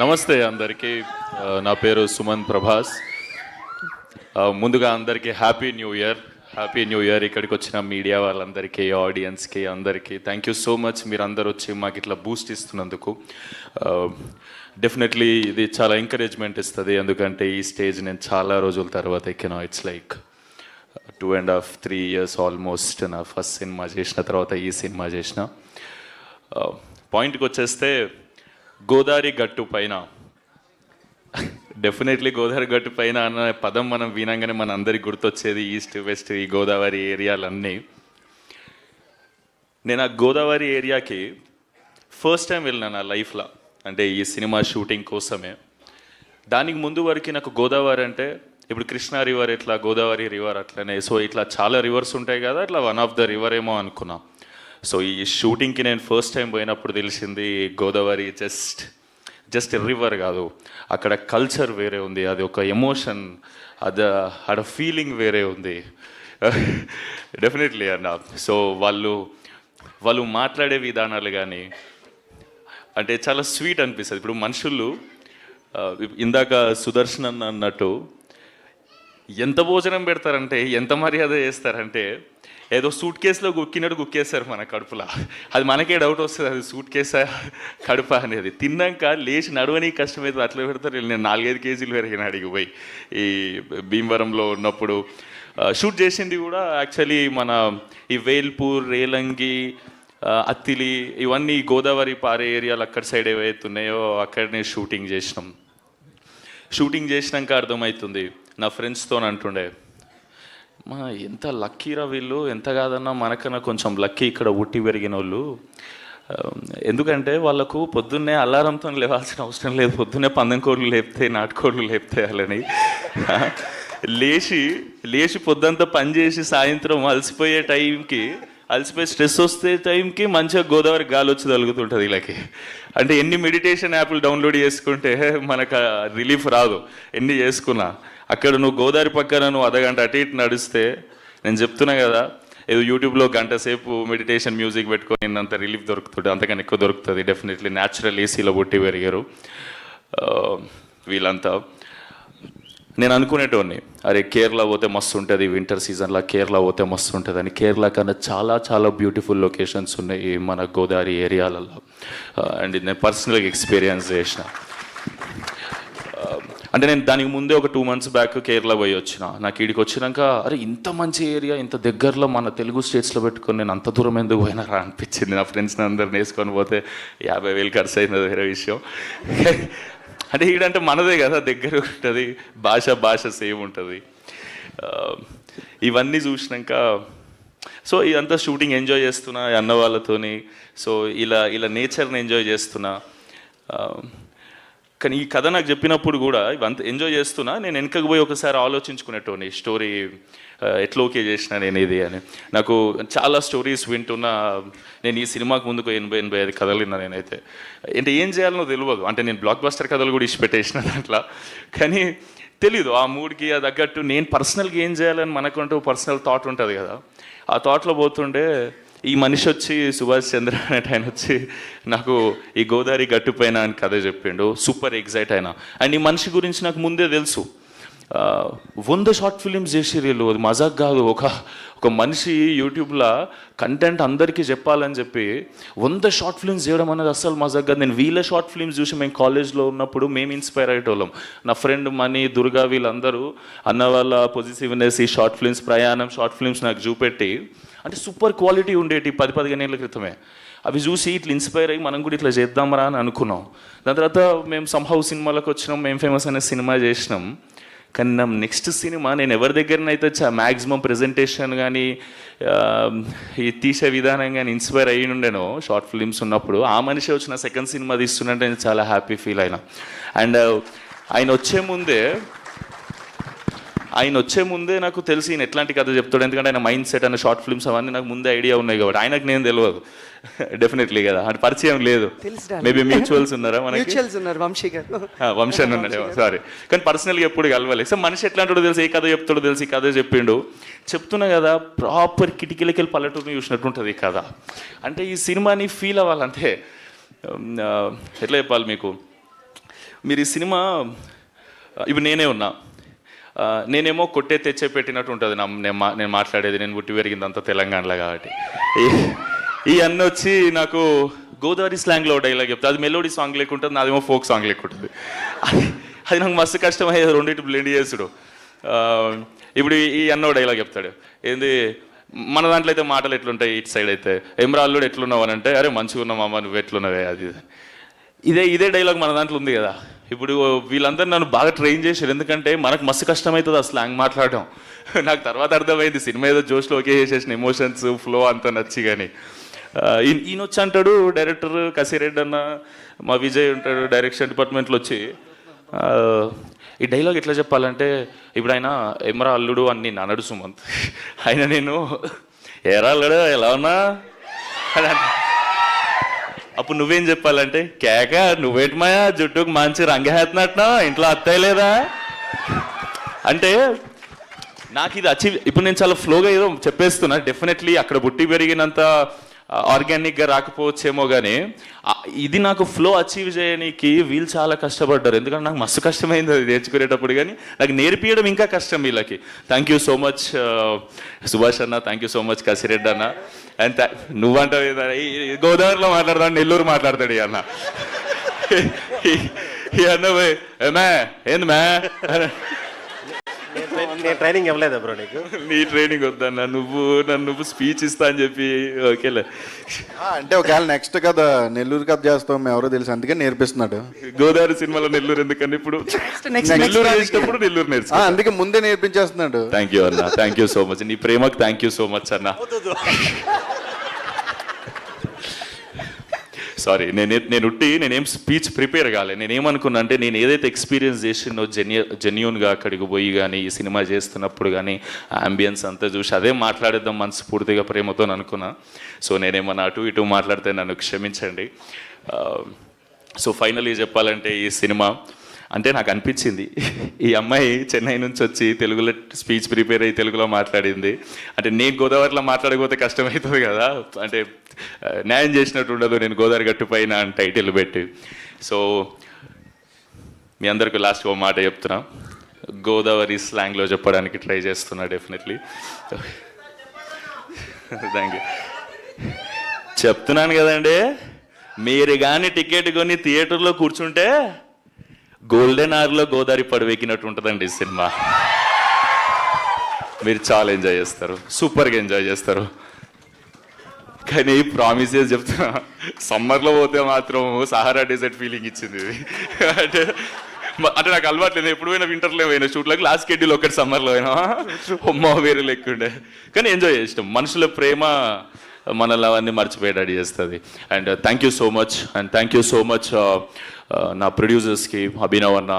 నమస్తే అందరికీ. నా పేరు సుమన్ ప్రభాస్. ముందుగా అందరికీ హ్యాపీ న్యూ ఇయర్. ఇక్కడికి వచ్చిన మీడియా వాళ్ళందరికీ, ఆడియన్స్కి అందరికీ థ్యాంక్ యూ సో మచ్. మీరు అందరు వచ్చి మాకు ఇట్లా బూస్ట్ ఇస్తున్నందుకు డెఫినెట్లీ ఇది చాలా ఎంకరేజ్మెంట్ ఇస్తుంది. ఎందుకంటే ఈ స్టేజ్ నేను చాలా రోజుల తర్వాత ఎక్కినా. It's like 2.5-3 years almost. నా ఫస్ట్ సినిమా చేసిన తర్వాత ఈ సినిమా చేసిన. పాయింట్కి వచ్చేస్తే గోదావరి గట్టు పైన, డెఫినెట్లీ గోదావరి గట్టు పైన అన్న పదం మనం వినంగానే మన అందరికి గుర్తొచ్చేది ఈస్ట్ వెస్ట్, ఈ గోదావరి ఏరియాలన్నీ. నేను ఆ గోదావరి ఏరియాకి ఫస్ట్ టైం వెళ్ళినా నా లైఫ్లో, అంటే ఈ సినిమా షూటింగ్ కోసమే. దానికి ముందు వరకు నాకు గోదావరి అంటే ఇప్పుడు కృష్ణా రివర్ ఎట్లా, గోదావరి రివర్ అట్లనే, సో ఇట్లా చాలా రివర్స్ ఉంటాయి కదా, అట్లా వన్ ఆఫ్ ద రివర్ ఏమో అనుకున్నా. సో ఈ షూటింగ్కి నేను ఫస్ట్ టైం పోయినప్పుడు తెలిసింది గోదావరి జస్ట్ రివర్ కాదు, అక్కడ కల్చర్ వేరే ఉంది, అది ఒక ఎమోషన్, ఆడ ఫీలింగ్ వేరే ఉంది. డెఫినెట్లీ అన్న. సో వాళ్ళు మాట్లాడే విధానాలు కానీ అంటే చాలా స్వీట్ అనిపిస్తుంది. ఇప్పుడు మనుషులు ఇందాక సుదర్శన్ అన్నట్టు ఎంత భోజనం పెడతారంటే, ఎంత మర్యాద చేస్తారంటే, ఏదో సూట్ కేసులో గుక్కినట్టు గుక్కేస్తారు మన కడుపులా. అది మనకే డౌట్ వస్తుంది, అది సూట్ కేసా కడుప అనేది. తిన్నాక లేచి నడవని కష్టమైతే అట్లా పెడతారు. నేను 4-5 కేజీలు పెరిగిన అడిగి పోయి ఈ భీమవరంలో ఉన్నప్పుడు షూట్ చేసింది కూడా యాక్చువల్లీ మన ఈ వేల్పూర్, రేలంగి, అత్తిలి, ఇవన్నీ గోదావరి పారే ఏరియాలు అక్కడ సైడ్ ఏవైతే ఉన్నాయో అక్కడనే షూటింగ్ చేసినాక అర్థమవుతుంది. నా ఫ్రెండ్స్తో అంటుండే, మా ఎంత లక్కీరా వీళ్ళు, ఎంత కాదన్నా మనకన్నా కొంచెం లక్కీ ఇక్కడ ఉట్టి పెరిగిన వాళ్ళు. ఎందుకంటే వాళ్ళకు పొద్దున్నే అలారంతో లేవాల్సిన అవసరం లేదు. పొద్దున్నే పందెంకోళ్ళు లేపుతాయి, నాటుకోళ్ళు లేపుతాయి. వాళ్ళని లేచి పొద్దుంతా పనిచేసి సాయంత్రం అలసిపోయి స్ట్రెస్ వస్తే టైంకి మంచిగా గోదావరి గాలి వచ్చి తగులుతుంటుంది వీళ్ళకి. అంటే ఎన్ని మెడిటేషన్ యాప్లు డౌన్లోడ్ చేసుకుంటే మనకు రిలీఫ్ రాదు. ఎన్ని చేసుకున్నా అక్కడ నువ్వు గోదావరి పక్కన నువ్వు అర్ధగంట అటు ఇటు నడిస్తే, నేను చెప్తున్నా కదా, ఏదో యూట్యూబ్లో గంట సేపు మెడిటేషన్ మ్యూజిక్ పెట్టుకొని అంత రిలీఫ్ దొరుకుతుంది, అంతకన్నా ఎక్కువ దొరుకుతుంది. డెఫినెట్లీ న్యాచురల్ ఏసీలో పుట్టి పెరిగారు వీళ్ళంతా. నేను అనుకునేటోని, అరే కేరళ పోతే మస్తు ఉంటుంది, వింటర్ సీజన్లో కేరళ పోతే మస్తు ఉంటుంది అని. కేరళ కన్నా చాలా చాలా బ్యూటిఫుల్ లొకేషన్స్ ఉన్నాయి మన గోదావరి ఏరియాలలో. అండ్ నేను పర్సనల్గా ఎక్స్పీరియన్స్ చేసిన. అంటే నేను దానికి ముందే ఒక 2 months బ్యాక్ కేరళ పోయి వచ్చిన. నాకు ఈడికి వచ్చినాక అరే ఇంత మంచి ఏరియా, ఇంత దగ్గరలో మన తెలుగు స్టేట్స్లో పెట్టుకొని నేను అంత దూరం ఎందుకు పోయినారా అనిపించింది. నా ఫ్రెండ్స్ని అందరిని వేసుకొని పోతే 50,000 ఖర్చు అయింది, వేరే విషయం. అంటే ఈడంటే మనదే కదా, దగ్గర ఉంటుంది, భాష సేమ్ ఉంటుంది. ఇవన్నీ చూసినాక సో ఇదంతా షూటింగ్ ఎంజాయ్ చేస్తున్నా అన్న వాళ్ళతోని. సో ఇలా నేచర్ని ఎంజాయ్ చేస్తున్నా. కానీ ఈ కథ నాకు చెప్పినప్పుడు కూడా ఇవంతా ఎంజాయ్ చేస్తున్నా. నేను వెనకకు పోయి ఒకసారి ఆలోచించుకునేటోని, స్టోరీ ఎట్లా ఓకే చేసిన నేను ఇది అని. నాకు చాలా స్టోరీస్ వింటున్నా. నేను ఈ సినిమాకు ముందుకు 80-85 కథలు విన్నా నేనైతే. అంటే ఏం చేయాలనో తెలియదు. అంటే నేను బ్లాక్ బస్టర్ కథలు కూడా ఇచ్చిపెట్టేసిన దాంట్లో. కానీ తెలీదు ఆ మూడ్కి అది తగ్గట్టు నేను పర్సనల్గా ఏం చేయాలని మనకంటూ పర్సనల్ థాట్ ఉంటుంది కదా. ఆ థాట్లో పోతుండే ఈ మనిషి వచ్చి, సుభాష్ చంద్ర అనేట ఆయన వచ్చి నాకు ఈ గోదావరి గట్టుపైన అని కథ చెప్పిండు. సూపర్ ఎగ్జైట్ అయినా. అండ్ ఈ మనిషి గురించి నాకు ముందే తెలుసు. 100 షార్ట్ ఫిలిమ్స్ చేసిర్రు. అది మజాక్ కాదు. ఒక మనిషి యూట్యూబ్లో కంటెంట్ అందరికీ చెప్పాలని చెప్పి 100 షార్ట్ ఫిల్మ్స్ చేయడం అనేది అస్సలు మజాక్ కాదు. నేను వీళ్ళ షార్ట్ ఫిల్మ్స్ చూసి మేము కాలేజ్లో ఉన్నప్పుడు మేము ఇన్స్పైర్ అయ్యేటోళ్ళం. నా ఫ్రెండ్ మనీ, దుర్గా, వీళ్ళందరూ అన్న వాళ్ళ పొజిటివ్నెస్, ఈ షార్ట్ ఫిల్మ్స్, ప్రయాణం షార్ట్ ఫిల్మ్స్ నాకు చూపెట్టి, అంటే సూపర్ క్వాలిటీ ఉండేటి 10-15 ఏళ్ళ క్రితమే. అవి చూసి ఇట్లా ఇన్స్పైర్ అయ్యి మనం కూడా ఇట్లా చేద్దామరా అని అనుకున్నాం. దాని తర్వాత మేము సంహౌ సినిమాలకు వచ్చినాం, మేము ఫేమస్ అనే సినిమా చేసినాం. కానీ నా నెక్స్ట్ సినిమా నేను ఎవరి దగ్గరనైతే మ్యాక్సిమం ప్రెజెంటేషన్ కానీ ఈ తీసే విధానం కానీ ఇన్స్పైర్ అయ్యి ఉండేనో షార్ట్ ఫిలిమ్స్ ఉన్నప్పుడు, ఆ మనిషి వచ్చిన సెకండ్ సినిమా తీస్తున్నట్టు నేను చాలా హ్యాపీ ఫీల్ అయినా. అండ్ ఆయన వచ్చే ముందే నాకు తెలిసి ఈయన ఎట్లాంటి కథ చెప్తాడు. ఎందుకంటే ఆయన మైండ్ సెట్ అనే షార్ట్ ఫిల్మ్స్ అవన్నీ నాకు ముందే ఐడియా ఉన్నాయి కాబట్టి. ఆయనకు నేను తెలియదు డెఫినెట్లీ కదా, అంటే పరిచయం లేదు. మేబీ మ్యూచువల్స్ ఉన్నారా మనకి? వంశన్ ఉన్నాడేమో, సారీ. కానీ పర్సనల్గా ఎప్పుడు కలవాలి. సో మనిషి ఎట్లాంటాడో తెలిసి, ఏ కథ చెప్తాడో తెలిసి కథ చెప్తున్నా కదా, ప్రాపర్ కిటికీలకి పల్లెటూరుని చూసినట్టు ఉంటుంది ఈ కథ. అంటే ఈ సినిమాని ఫీల్ అవ్వాలంటే ఎట్లా చెప్పాలి మీకు, మీరు ఈ సినిమా ఇప్పుడు నేనే ఉన్నా, నేనేమో కొట్టే తెచ్చే పెట్టినట్టు ఉంటుంది నేను మాట్లాడేది, నేను పుట్టి పెరిగిందంతా తెలంగాణలో కాబట్టి. ఈ అన్న వచ్చి నాకు గోదావరి స్లాంగ్లో డైలాగ్ చెప్తా, అది మెలోడీ సాంగ్ లేకుంటుంది, నాదేమో ఫోక్ సాంగ్ లేకుంటుంది. అది నాకు మస్తు కష్టమయ్యేది రెండింటి బ్లెండ్ చేసుడు. ఇప్పుడు ఈ అన్న డైలాగ్ చెప్తాడు, ఏంది మన దాంట్లో అయితే మాటలు ఎట్లుంటాయి, ఇటు సైడ్ అయితే ఎమ్రాల్లుడు ఎట్లున్నావు అని అంటే, అరే మంచిగా ఉన్నామమ్మ నువ్వు ఎట్లున్నావే, అది ఇదే డైలాగ్ మన దాంట్లో ఉంది కదా. ఇప్పుడు వీళ్ళందరూ నన్ను బాగా ట్రైన్ చేశారు, ఎందుకంటే మనకు మస్తు కష్టమవుతుంది ఆ స్లాంగ్ మాట్లాడడం. నాకు తర్వాత అర్థమైంది, సినిమా ఏదో జోష్లో ఓకే చేసేసిన ఎమోషన్స్ ఫ్లో అంతా నచ్చి. కానీ ఈయన వచ్చి అంటాడు, డైరెక్టర్ కసిరెడ్డి అన్న, మా విజయ్ ఉంటాడు డైరెక్షన్ డిపార్ట్మెంట్లో వచ్చి, ఈ డైలాగ్ ఎట్లా చెప్పాలంటే, ఇప్పుడు ఆయన ఎమరా అల్లుడు అని నేను అనడు సుమంత్, ఆయన నేను ఎరా అల్లుడు ఎలా ఉన్నా అని అంటే, అప్పుడు నువ్వేం చెప్పాలంటే, కేక నువ్వేటమాయా జుట్టుకు మంచి రంగేస్తున్నట్టునా, ఇంట్లో అత్తయ్య లేదా అంటే నాకు ఇది అచీవ్. ఇప్పుడు నేను చాలా ఫ్లోగా ఏదో చెప్పేస్తున్నా, డెఫినెట్లీ అక్కడ పుట్టి పెరిగినంత ఆర్గానిక్గా రాకపోవచ్చేమో, కానీ ఇది నాకు ఫ్లో అచీవ్ చేయడానికి వీళ్ళు చాలా కష్టపడ్డారు, ఎందుకంటే నాకు మస్తు కష్టమైంది అది నేర్చుకునేటప్పుడు, కానీ నాకు నేర్పించడం ఇంకా కష్టం వీళ్ళకి. Thank you so much Subhash అన్న, thank you so much Kasireddy అన్న. అండ్ నువ్వంటావు గోదావరిలో మాట్లాడతాడు, నెల్లూరు మాట్లాడతాడు ఈ అన్న. ఈ అన్న పోయి ఏమే ఏంది మే, నేను ట్రైనింగ్ ఇవ్వలేదా బ్రో నీకు? నీ ట్రైనింగ్ వద్దన్న, నువ్వు స్పీచ్ ఇస్తా అని చెప్పి ఓకేలే. అంటే ఒకవేళ నెక్స్ట్ కథ నెల్లూరు కథ చేస్తాం మేము ఎవరో తెలుసు, అందుకే నేర్పిస్తున్నాడు. గోదావరి సినిమాలో నెల్లూరు ఎందుకని ఇప్పుడు నెల్లూరు చేసినప్పుడు నెల్లూరు నేర్చు, అందుకే ముందే నేర్పించేస్తున్నాడు. థ్యాంక్ యూ అన్న, థ్యాంక్ యూ సో మచ్, నీ ప్రేమకు థ్యాంక్ యూ సో మచ్ అన్న. సారీ, నేనేం స్పీచ్ ప్రిపేర్ కాలే. నేనేమనుకున్నా అంటే, నేను ఏదైతే ఎక్స్పీరియన్స్ చేసినో జెన్యూన్గా అక్కడికి పోయి కానీ ఈ సినిమా చేస్తున్నప్పుడు కానీ అంబియన్స్ అంతా చూసి అదే మాట్లాడేద్దాం మనస్ఫూర్తిగా ప్రేమతో అనుకున్నా. సో నేనేమన్నా అటు ఇటు మాట్లాడితే నన్ను క్షమించండి. సో ఫైనలీ చెప్పాలంటే, ఈ సినిమా అంటే నాకు అనిపించింది, ఈ అమ్మాయి చెన్నై నుంచి వచ్చి తెలుగులో స్పీచ్ ప్రిపేర్ అయ్యి తెలుగులో మాట్లాడింది అంటే, నేను గోదావరిలో మాట్లాడకపోతే కష్టమవుతుంది కదా, అంటే న్యాయం చేసినట్టు ఉండదు నేను గోదావరి గట్టు పైన అని టైటిల్ పెట్టి. సో మీ అందరికీ లాస్ట్ ఒక మాట చెప్తున్నా, గోదావరి స్లాంగ్లో చెప్పడానికి ట్రై చేస్తున్నా డెఫినెట్లీ. Thank you. చెప్తున్నాను కదండి, మీరు కానీ టికెట్ కొని థియేటర్లో కూర్చుంటే గోల్డెన్ అవర్లో గోదావరి పడవెక్కినట్టు ఉంటుందండి ఈ సినిమా. మీరు చాలా ఎంజాయ్ చేస్తారు, సూపర్గా ఎంజాయ్ చేస్తారు. కానీ ప్రామిసెస్ చెప్తున్నా, సమ్మర్లో పోతే మాత్రం సహారా డెజర్ట్ ఫీలింగ్ ఇచ్చింది ఇది. అంటే నాకు అలవాట్లేదు, ఎప్పుడు పోయినా వింటర్లో పోయినా షూట్లకు, లాస్ట్ షెడ్యూల్ ఒకటి సమ్మర్లో అయినా అమ్మ వేరే లెక్కుండే. కానీ ఎంజాయ్ చేసినాం, మనుషుల ప్రేమ మనల్ని అవన్నీ మర్చిపోయేటట్టు చేస్తుంది. And thank you so much, and thank you so much నా ప్రొడ్యూసర్స్కి, అభినవ్ అన్న,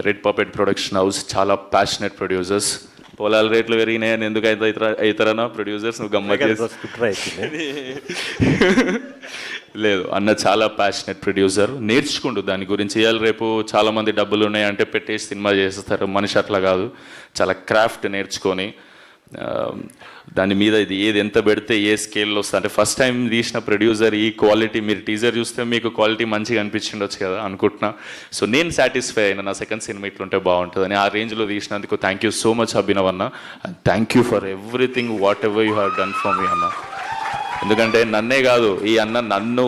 రెడ్ పపెట్ ప్రొడక్షన్ హౌస్, చాలా ప్యాషనెట్ ప్రొడ్యూసర్స్. పొలాల రేట్లు పెరిగినాయని ఎందుకు అవుతారన్నా ప్రొడ్యూసర్స్, నువ్వు గమ్మత్ లేదు అన్న, చాలా ప్యాషనెట్ ప్రొడ్యూసర్, నేర్చుకుంటూ దాని గురించి. ఇవాళ రేపు చాలామంది డబ్బులు ఉన్నాయంటే పెట్టేసి సినిమా చేస్తారు, మనిషి అట్లా కాదు, చాలా క్రాఫ్ట్ నేర్చుకొని దాని మీద ఇది ఏది ఎంత పెడితే ఏ స్కేల్లో వస్తుంది. అంటే ఫస్ట్ టైం తీసిన ప్రొడ్యూసర్ ఈ క్వాలిటీ, మీరు టీజర్ చూస్తే మీకు క్వాలిటీ మంచిగా అనిపించిండొచ్చు కదా అనుకుంటున్నా. సో నేను సాటిస్ఫై అయినా, నా సెకండ్ సినిమా ఇట్లుంటే బాగుంటుందని. ఆ రేంజ్లో తీసినందుకు thank you so much Abhinav అన్న, and thank you for everything whatever you have done for me అన్న. ఎందుకంటే నన్నే కాదు, ఈ అన్న నన్ను,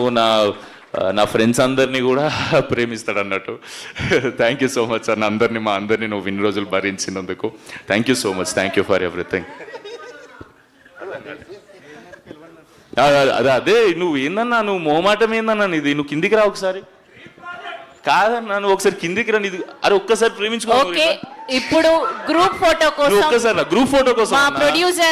నా ఫ్రెండ్స్ అందరినీ కూడా ప్రేమిస్తాడు అన్నట్టు. థ్యాంక్ యూ సో మచ్ అన్న, మా అందరినీ నువ్వు ఇన్ని రోజులు భరించినందుకు thank you so much, thank you for everything. అదే నువ్వు ఏందన్నా, నువ్వు మోమాటం ఏందన్నా ఇది, నువ్వు కిందికి రా ఒకసారి. కాదన్నా నువ్వు ఒకసారి కిందికి రా, ఇది అరే ఒక్కసారి ప్రేమించుకో. ఇప్పుడు గ్రూప్ ఫోటో కోసం ఒక్కసారి గ్రూప్ ఫోటో కోసం ప్రొడ్యూసర్